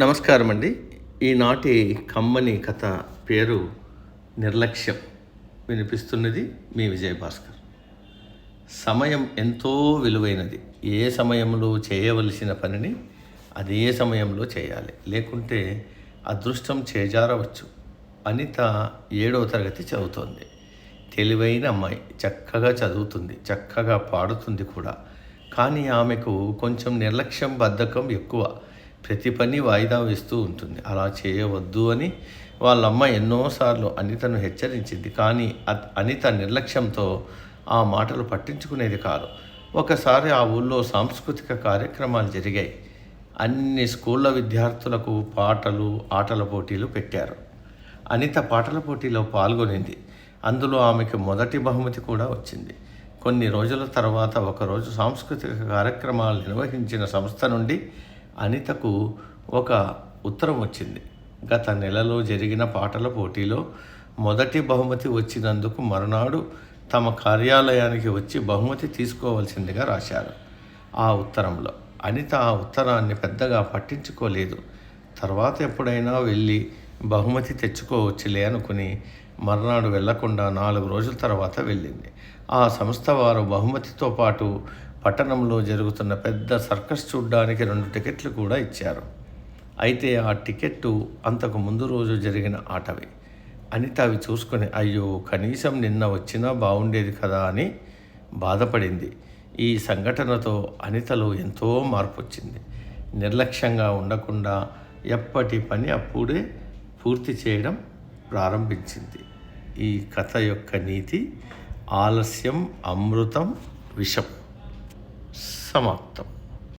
నమస్కారం అండి. ఈనాటి కమ్మని కథ పేరు నిర్లక్ష్యం. వినిపిస్తున్నది మీ విజయభాస్కర్. సమయం ఎంతో విలువైనది. ఏ సమయంలో చేయవలసిన పనిని అదే సమయంలో చేయాలి, లేకుంటే అదృష్టం చేజారవచ్చు. అనిత 7వ తరగతి చదువుతోంది. తెలివైన అమ్మాయి, చక్కగా చదువుతుంది, చక్కగా పాడుతుంది కూడా. కానీ ఆమెకు కొంచెం నిర్లక్ష్యం, బద్ధకం ఎక్కువ. ప్రతి పని వాయిదా వేస్తూ ఉంటుంది. అలా చేయవద్దు అని వాళ్ళమ్మ ఎన్నోసార్లు అనితను హెచ్చరించింది. కానీ అనిత నిర్లక్ష్యంతో ఆ మాటలు పట్టించుకునేది కాదు. ఒకసారి ఆ ఊళ్ళో సాంస్కృతిక కార్యక్రమాలు జరిగాయి. అన్ని స్కూళ్ళ విద్యార్థులకు పాటలు, ఆటల పోటీలు పెట్టారు. అనిత పాటల పోటీలో పాల్గొనింది. అందులో ఆమెకు మొదటి బహుమతి కూడా వచ్చింది. కొన్ని రోజుల తర్వాత ఒకరోజు సాంస్కృతిక కార్యక్రమాలు నిర్వహించిన సంస్థ నుండి అనితకు ఒక ఉత్తరం వచ్చింది. గత నెలలో జరిగిన పాటల పోటీలో మొదటి బహుమతి వచ్చినందుకు మరునాడు తమ కార్యాలయానికి వచ్చి బహుమతి తీసుకోవాల్సిందిగా రాశారు. ఆ ఉత్తరంలో అనిత ఆ ఉత్తరాన్ని పెద్దగా పట్టించుకోలేదు. తర్వాత ఎప్పుడైనా వెళ్ళి బహుమతి తెచ్చుకోవచ్చులే అనుకుని మర్నాడు వెళ్లకుండా 4 రోజుల తర్వాత వెళ్ళింది. ఆ సంస్థ వారు బహుమతితో పాటు పట్టణంలో జరుగుతున్న పెద్ద సర్కస్ చూడ్డానికి 2 టికెట్లు కూడా ఇచ్చారు. అయితే ఆ టికెట్టు అంతకు ముందు రోజు జరిగిన ఆటవి. అనిత అవి చూసుకొని అయ్యో, కనీసం నిన్న వచ్చినా బాగుండేది కదా అని బాధపడింది. ఈ సంఘటనతో అనితలో ఎంతో మార్పు వచ్చింది. నిర్లక్ష్యంగా ఉండకుండా ఎప్పటి పని అప్పుడే పూర్తి చేయడం ప్రారంభించింది. ఈ కథ యొక్క నీతి: ఆలస్యం అమృతం విషం. సమాప్తం.